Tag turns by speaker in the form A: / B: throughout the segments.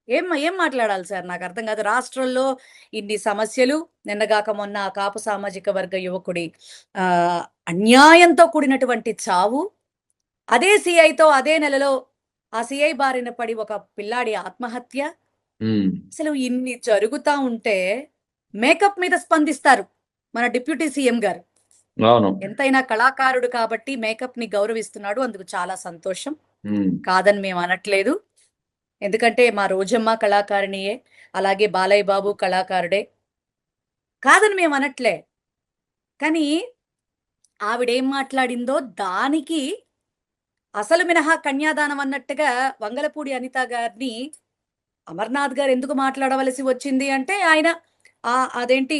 A: ఏం మాట్లాడాలి సార్? నాకర్థం కాదు. రాష్ట్రంలో ఇన్ని సమస్యలు, నిన్నగాక మొన్న ఆ కాపు సామాజిక వర్గ యువకుడి ఆహ్, అన్యాయంతో కూడినటువంటి చావు. అదే సీఐతో అదే నెలలో ఆ సీఐ బారిన పడి ఒక పిల్లాడి ఆత్మహత్య.
B: హ్మ్.
A: అసలు ఇన్ని జరుగుతా ఉంటే మేకప్ మీద స్పందిస్తారు మన డిప్యూటీ సీఎం గారు.
B: అవును.
A: ఎంతైనా కళాకారుడు కాబట్టి మేకప్‌ని గౌరవిస్తున్నాడు. అందుకు చాలా సంతోషం.
B: హ్మ్.
A: కాదని మేమనట్లేదు. ఎందుకంటే మా రోజమ్మ కళాకారిణియే. అలాగే బాలయ్య బాబు కళాకారుడే. కాదని మేమనట్లే. కానీ ఆవిడేం మాట్లాడిందో దానికి అసలు మినహా కన్యాదానం అన్నట్టుగా వంగలపూడి అనిత గారిని అమర్నాథ్ గారు ఎందుకు మాట్లాడవలసి వచ్చింది అంటే ఆయన అదేంటి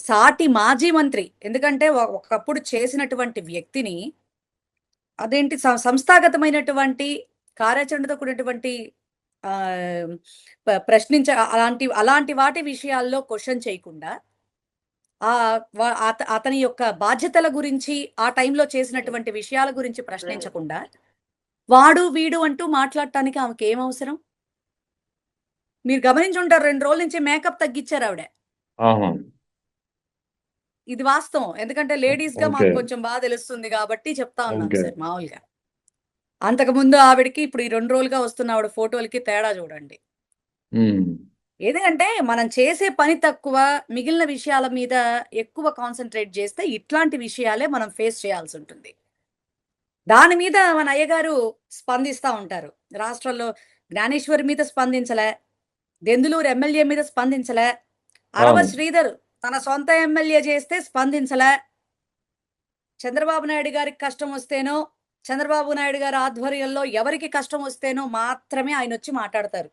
A: సాటి మాజీ మంత్రి. ఎందుకంటే ఒకప్పుడు చేసినటువంటి వ్యక్తిని అదేంటి సంస్థాగతమైనటువంటి కార్యాచరణతో కూడినటువంటి ఆహ్, అలాంటి వాటి విషయాల్లో క్వెషన్ చేయకుండా అతని యొక్క బాధ్యతల గురించి, ఆ టైంలో చేసినటువంటి విషయాల గురించి ప్రశ్నించకుండా, వాడు, వీడు అంటూ మాట్లాడటానికి ఆమెకేమవసరం? మీరు గమనించుంటారు 2 రోజుల నుంచి మేకప్ తగ్గిచ్చారావిడ.
B: ఆహా!
A: ఇది వాస్తవం. ఎందుకంటే లేడీస్‌గా
B: ఓకే.
A: మాకు కొంచెం తెలుస్తుంది గాబట్టి చెప్తా ఉన్నాను
B: ఓకే.
A: సార్ మామూలుగా. అంతకుముందు ఆవిడకి, ఇప్పుడు ఈ 2 రోజులుగా వస్తున్న ఆవిడ ఫోటోలకి తేడా జూడండి.
B: హ్మ్.
A: ఎందుకంటే మనం చేసే పని తక్కువ, మిగిలిన విషయాల మీద ఎక్కువ కాన్సంట్రేట్ జేస్తే ఇట్లాంటి విషయాలే మనం ఫేస్ చేయాల్సుంటుంది. దాని మీద మన అయ్యగారు స్పందిస్తా ఉంటారు. రాష్ట్రంలో జ్ఞానేశ్వరి మీద స్పందించలే, దెందులూరు ఎమ్మెల్యే మీద స్పందించలే, అరవ
B: అవును.
A: శ్రీధర్ తన సొంత ఎమ్మెల్యే చేస్తే స్పందించలే. చంద్రబాబు నాయుడు గారికి కష్టం వస్తేనో, చంద్రబాబు నాయుడు గారి ఆధ్వర్యంలో ఎవరికి కష్టం వస్తేనో మాత్రమే ఆయనొచ్చి మాట్లాడతారు.